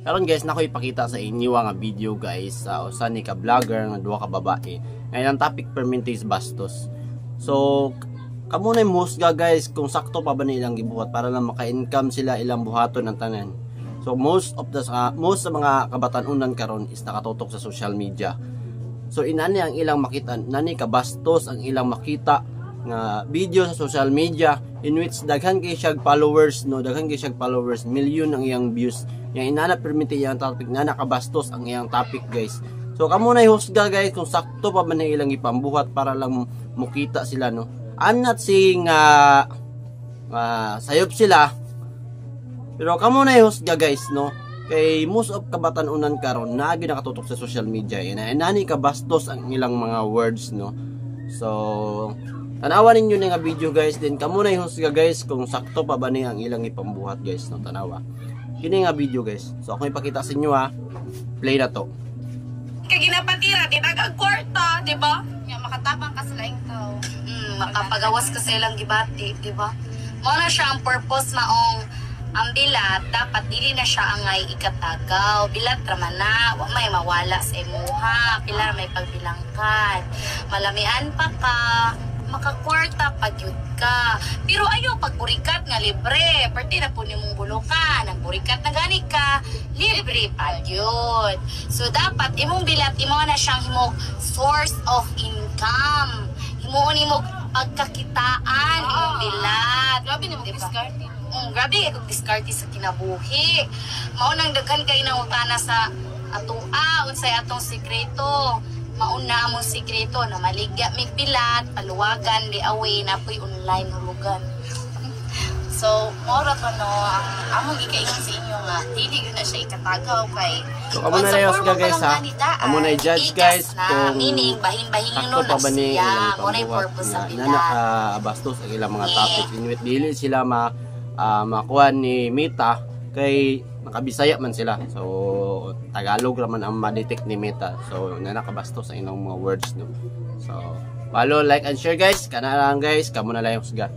Karon guys, nako ipakita sa inyo nga video guys sa usa ni ka vlogger nga duha ka babae. Ngayon ang topic permintis bastos. So kamo na musga guys kung sakto pa ba nilang gibuhat para lang maka-income sila ilang buhaton ang tanan. So most sa mga kabatan-unan karon is nakatutok sa social media. So inani ang ilang makita, nani kabastos ang ilang makita nga video sa social media in which daghan kay siya followers, no, daghan kay siya followers, million ang iyang views. Yang inana permiti iyang topic na nakabastos ang iyang topic guys. So kamo na ihusga guys kung sakto pa ba na ilang ipambuhat para lang mukita sila, no. I'm not saying sayop sila, pero kamo na ihusga guys, no. Kay most of kabatan-unan karon naagi nakatutok sa social media inani kabastos ang ilang mga words, no. So tanawa ninyo na nga video guys, din kamo na ihusga guys kung sakto pa ba ni ang ilang ipambuhat guys, no. Tanawa kini nga video guys. So ako ipakita sa inyo play na to. Kay ginapatira di dagang kwarta, di ba? Nga makatabang ka sa laing tao. Makapagawas ka sa ilang gibati, di ba? Mo na siya ang purpose maong ang bilat dapat dili na siya angay ikatagaw. Bilat raman na, wa may mawala sa imuha, pila may pagbilangkan. Malamian pa ka, makakwarta pagyud ka. Pero ayo pagpurikat nga libre, perti na po nimong bulukan, nagpurikat na gani ka, libre pagyud. So dapat imong bilat imo na siyang himog source of income. Himo nimo pagkakitaan imong bilat. Grabe nimo diskarte. Grabe kung diskarte sa kinabuhi. Mao nang daghan kay nang utana sa atoa unsay atong sekreto. Mauna among sikreto na maligya mig bilat, paluwagan, liaway, napoy online hulugan. So, mora pa no, ang among ikaingon sa inyo nga, dili yun na siya ikatagaw kay. So, amo na layos ka guys ha. Amo na i-judge guys kung meaning, bahin-bahin yun sakto pa ba ni ilang mo na yung purpose sa na bilat. nakabastos ang ilang mga topic. Inuit dili sila makuha ni Meta kay nakabisaya man sila. So Tagalog raman ang ma-detect ni Meta. So nakabastos sa ilang mga words, no. So follow, like and share guys. Kana lang guys, kamo na lang husga.